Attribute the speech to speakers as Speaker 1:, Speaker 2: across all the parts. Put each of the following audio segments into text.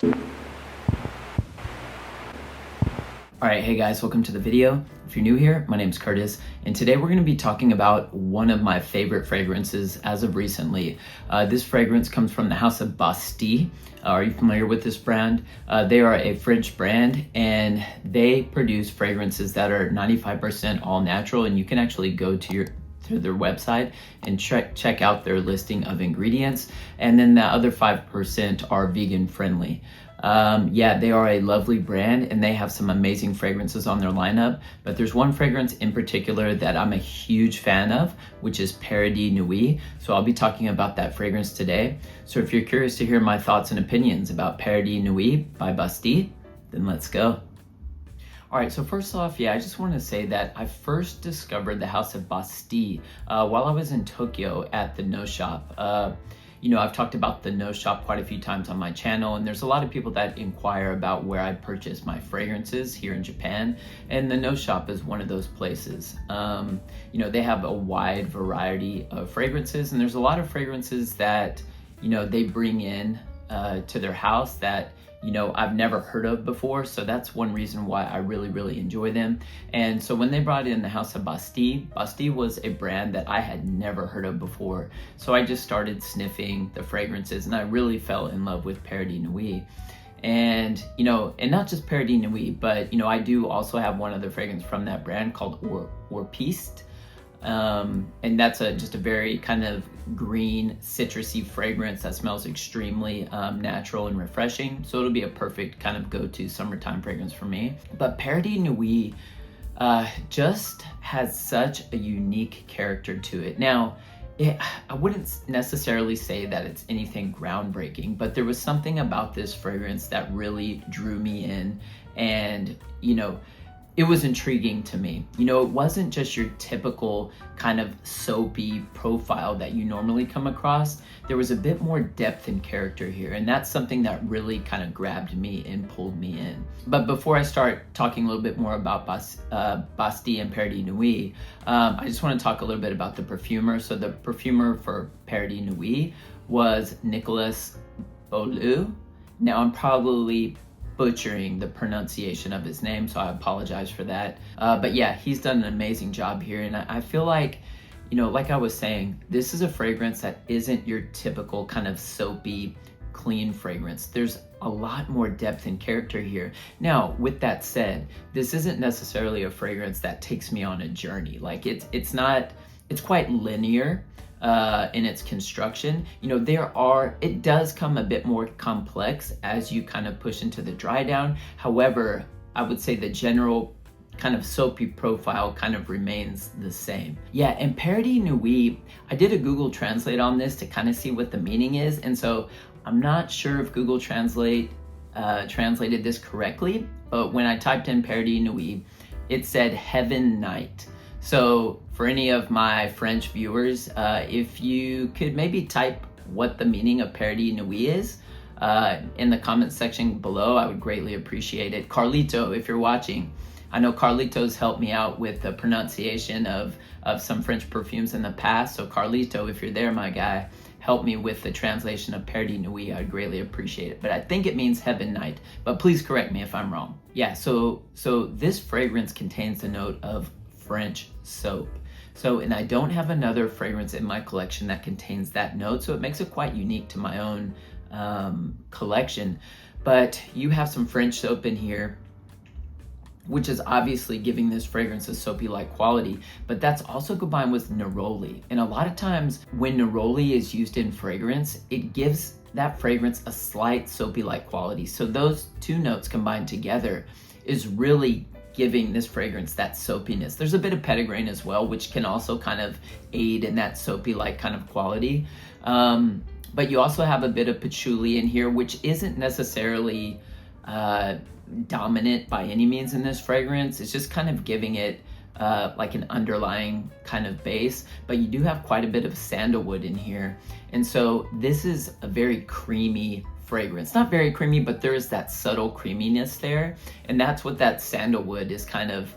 Speaker 1: Alright, hey guys, welcome to the video. If you're new here, my name's Curtis, and today we're going to be talking about one of my favorite fragrances as of recently. This fragrance comes from the house of Bastille. Are you familiar with this brand? They are a French brand, and they produce fragrances that are 95% all natural, and you can actually go to their website and check out their listing of ingredients, and then the other 5% are vegan friendly. Yeah, they are a lovely brand and they have some amazing fragrances on their lineup, but there's one fragrance in particular that I'm a huge fan of, which is Paradis Nuit. So I'll be talking about that fragrance today. So if you're curious to hear my thoughts and opinions about Paradis Nuit by Bastille, then let's go. All right, so first off, I just want to say that I first discovered the house of Bastille while I was in Tokyo at the No Shop. I've talked about the No Shop quite a few times on my channel, and there's a lot of people that inquire about where I purchase my fragrances here in Japan, and the No Shop is one of those places. They have a wide variety of fragrances, and there's a lot of fragrances that, they bring in to their house that I've never heard of before. So that's one reason why I really enjoy them. And so when they brought in the house of Bastille was a brand that I had never heard of before. So I just started sniffing the fragrances and I really fell in love with Paradis Nuit. And, and not just Paradis Nuit, but, I do also have one other fragrance from that brand called Orpiste. And that's just a very kind of green citrusy fragrance that smells extremely natural and refreshing, so it'll be a perfect kind of go-to summertime fragrance for me. But Paradis Nuit just has such a unique character to it. Now I wouldn't necessarily say that it's anything groundbreaking, but there was something about this fragrance that really drew me in, and it was intriguing to me. It wasn't just your typical kind of soapy profile that you normally come across. There was a bit more depth and character here, and that's something that really kind of grabbed me and pulled me in. But before I start talking a little bit more about Bastille and Paradis Nuit, I just want to talk a little bit about the perfumer. So the perfumer for Paradis Nuit was Nicolas Beaulieu. Now I'm probably butchering the pronunciation of his name, so I apologize for that. But yeah, he's done an amazing job here, and I feel like, like I was saying, this is a fragrance that isn't your typical kind of soapy, clean fragrance. There's a lot more depth and character here. Now, with that said, this isn't necessarily a fragrance that takes me on a journey. Like it's quite linear in its construction. It does come a bit more complex as you kind of push into the dry down. However, I would say the general kind of soapy profile kind of remains the same. Yeah, and Paradis Nuit, I did a Google Translate on this to kind of see what the meaning is, and so I'm not sure if Google translated this correctly, but when I typed in Paradis Nuit, it said heaven night. So for any of my French viewers, if you could maybe type what the meaning of Paradis Nuit is in the comment section below, I would greatly appreciate it. Carlito, if you're watching, I know Carlito's helped me out with the pronunciation of some French perfumes in the past. So Carlito, if you're there, my guy, help me with the translation of Paradis Nuit. I'd greatly appreciate it. But I think it means heaven night, but please correct me if I'm wrong. Yeah, so this fragrance contains the note of French soap. And I don't have another fragrance in my collection that contains that note, so it makes it quite unique to my own collection. But you have some French soap in here, which is obviously giving this fragrance a soapy-like quality, but that's also combined with neroli. And a lot of times when neroli is used in fragrance, it gives that fragrance a slight soapy-like quality. So those two notes combined together is really giving this fragrance that soapiness. There's a bit of petitgrain as well, which can also kind of aid in that soapy-like kind of quality. But you also have a bit of patchouli in here, which isn't necessarily dominant by any means in this fragrance. It's just kind of giving it like an underlying kind of base, but you do have quite a bit of sandalwood in here. And so this is a very creamy fragrance. Not very creamy, but there is that subtle creaminess there. And that's what that sandalwood is kind of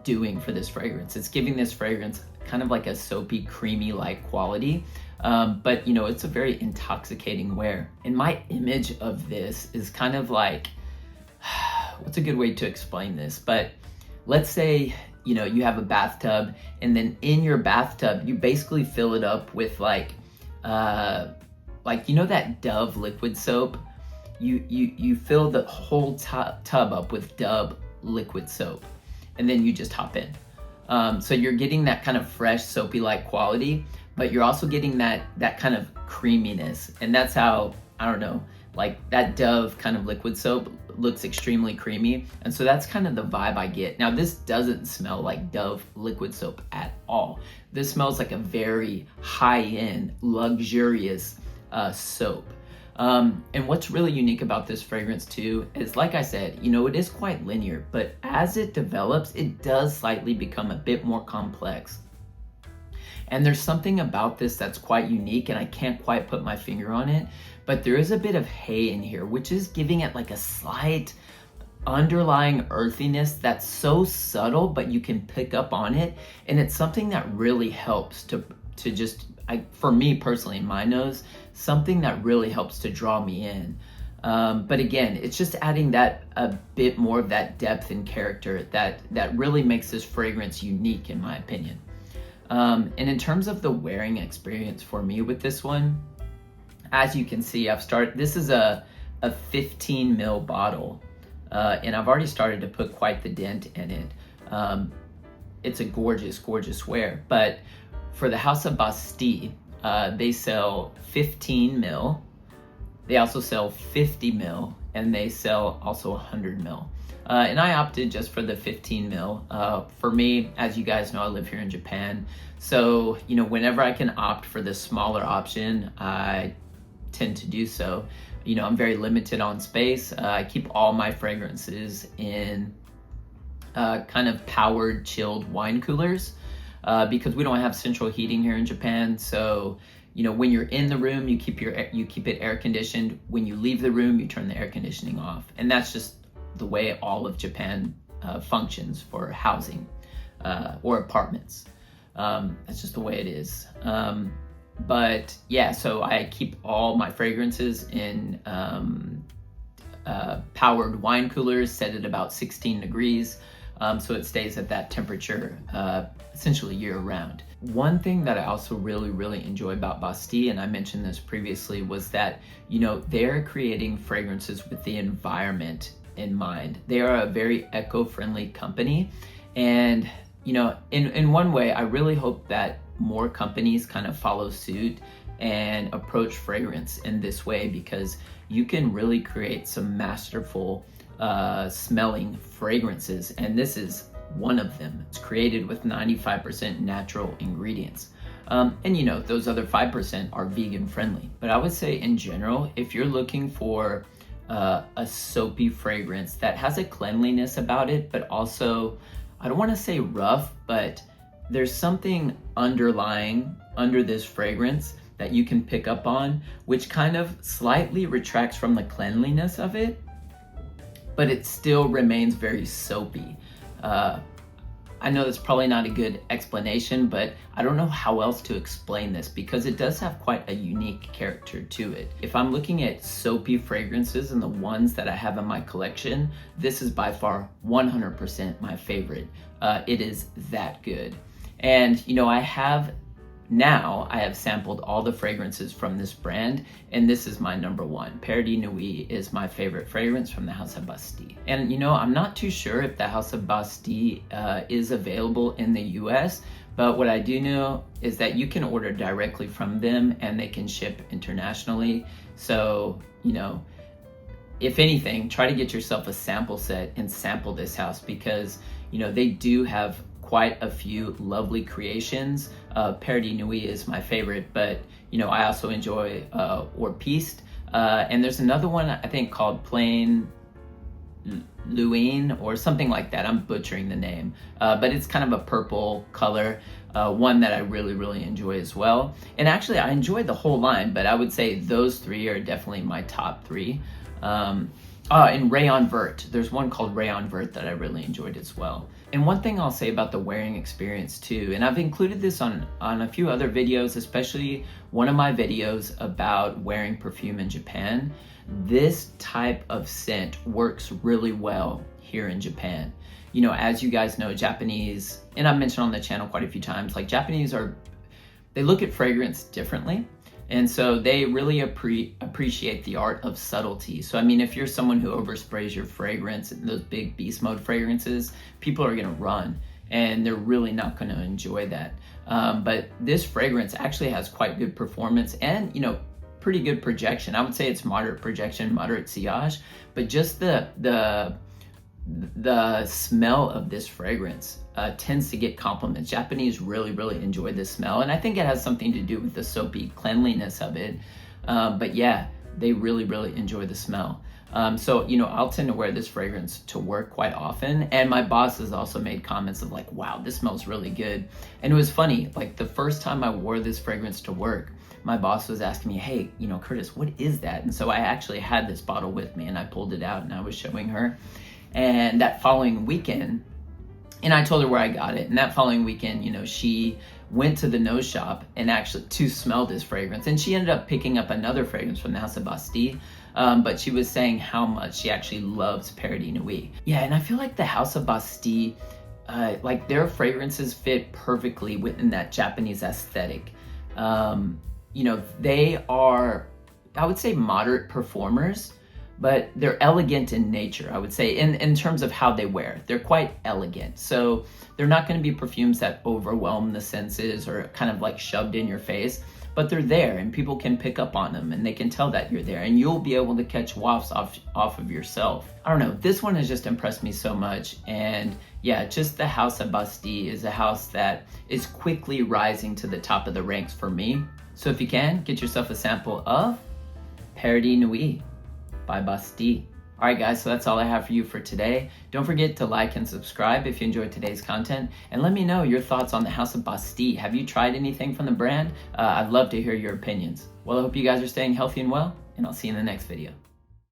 Speaker 1: doing for this fragrance. It's giving this fragrance kind of like a soapy, creamy like quality. But you know, it's a very intoxicating wear. And my image of this is kind of like, what's a good way to explain this? But let's say, you know, you have a bathtub, and then in your bathtub, you basically fill it up with like you know that Dove liquid soap? You fill the whole tub up with Dove liquid soap, and then you just hop in. So you're getting that kind of fresh, soapy-like quality, but you're also getting that kind of creaminess. And that's how, I don't know, like that Dove kind of liquid soap looks extremely creamy. And so that's kind of the vibe I get. Now, this doesn't smell like Dove liquid soap at all. This smells like a very high-end, luxurious soap. And what's really unique about this fragrance too is, like I said, you know, it is quite linear, but as it develops, it does slightly become a bit more complex. And there's something about this that's quite unique, and I can't quite put my finger on it, but there is a bit of hay in here, which is giving it like a slight underlying earthiness that's so subtle, but you can pick up on it. And it's something that really helps to just, for me personally, in my nose, something that really helps to draw me in. But again, it's just adding that a bit more of that depth and character that really makes this fragrance unique, in my opinion. And in terms of the wearing experience for me with this one, as you can see, this is a 15 ml bottle, and I've already started to put quite the dent in it. It's a gorgeous, gorgeous wear. But for the House of Bastille, they sell 15 ml. They also sell 50 ml, and they sell also 100 ml. And I opted just for the 15 ml. For me, as you guys know, I live here in Japan. So, you know, whenever I can opt for the smaller option, I tend to do so. You know, I'm very limited on space. I keep all my fragrances in kind of powered, chilled wine coolers because we don't have central heating here in Japan. So, you know, when you're in the room, you keep it air conditioned. When you leave the room, you turn the air conditioning off. And that's just the way all of Japan functions for housing or apartments. That's just the way it is. But yeah, so I keep all my fragrances in powered wine coolers set at about 16 degrees. So it stays at that temperature essentially year round. One thing that I also really, really enjoy about Bastille, and I mentioned this previously, was that, you know, they're creating fragrances with the environment in mind. They are a very eco-friendly company. And, you know, in one way, I really hope that more companies kind of follow suit and approach fragrance in this way, because you can really create some masterful smelling fragrances. And this is one of them. It's created with 95% natural ingredients. And you know, those other 5% are vegan friendly. But I would say in general, if you're looking for a soapy fragrance that has a cleanliness about it, but also, I don't want to say rough, but there's something underlying under this fragrance that you can pick up on, which kind of slightly retracts from the cleanliness of it, but it still remains very soapy. I know that's probably not a good explanation, but I don't know how else to explain this because it does have quite a unique character to it. If I'm looking at soapy fragrances and the ones that I have in my collection, this is by far 100% my favorite. It is that good. And you know, I have sampled all the fragrances from this brand, and this is my number one. Paradis Nuit is my favorite fragrance from the House of Bastille. And you know, I'm not too sure if the House of Bastille is available in the US, but what I do know is that you can order directly from them and they can ship internationally. So, you know, if anything, try to get yourself a sample set and sample this house, because, you know, they do have quite a few lovely creations. Paradis Nuit is my favorite, but you know, I also enjoy Or Piste, and there's another one I think called Plain Luine or something like that. I'm butchering the name, but it's kind of a purple color, one that I really, really enjoy as well. And actually, I enjoy the whole line, but I would say those three are definitely my top three. And Rayon Vert. There's one called Rayon Vert that I really enjoyed as well. And one thing I'll say about the wearing experience too, and I've included this on a few other videos, especially one of my videos about wearing perfume in Japan. This type of scent works really well here in Japan. You know, as you guys know, Japanese, and I've mentioned on the channel quite a few times, like Japanese they look at fragrance differently. And so they really appreciate the art of subtlety. So, I mean, if you're someone who oversprays your fragrance, those big beast mode fragrances, people are gonna run and they're really not gonna enjoy that. But this fragrance actually has quite good performance and, you know, pretty good projection. I would say it's moderate projection, moderate sillage, but just the smell of this fragrance tends to get compliments. Japanese really enjoy this smell, and I think it has something to do with the soapy cleanliness of it. But yeah, they really enjoy the smell. So, you know, I'll tend to wear this fragrance to work quite often, and my boss has also made comments of like, wow, this smells really good. And it was funny, like the first time I wore this fragrance to work, my boss was asking me, hey, you know, Curtis, what is that? And so I actually had this bottle with me and I pulled it out and I was showing her. And that following weekend, and I told her where I got it, and that following weekend, you know, she went to the nose shop and actually to smell this fragrance, and she ended up picking up another fragrance from the House of Bastille, but she was saying how much she actually loves Paradis Nuit. Yeah, and I feel like the House of Bastille, like their fragrances fit perfectly within that Japanese aesthetic. You know, they are, I would say, moderate performers, but they're elegant in nature, I would say, in terms of how they wear. They're quite elegant. So they're not gonna be perfumes that overwhelm the senses or kind of like shoved in your face, but they're there and people can pick up on them and they can tell that you're there and you'll be able to catch wafts off of yourself. I don't know, this one has just impressed me so much. And yeah, just the House of Bastille is a house that is quickly rising to the top of the ranks for me. So if you can, get yourself a sample of Paradis Nuit by Bastille. All right, guys, so that's all I have for you for today. Don't forget to like and subscribe if you enjoyed today's content, and let me know your thoughts on the House of Bastille. Have you tried anything from the brand? I'd love to hear your opinions. Well, I hope you guys are staying healthy and well, and I'll see you in the next video.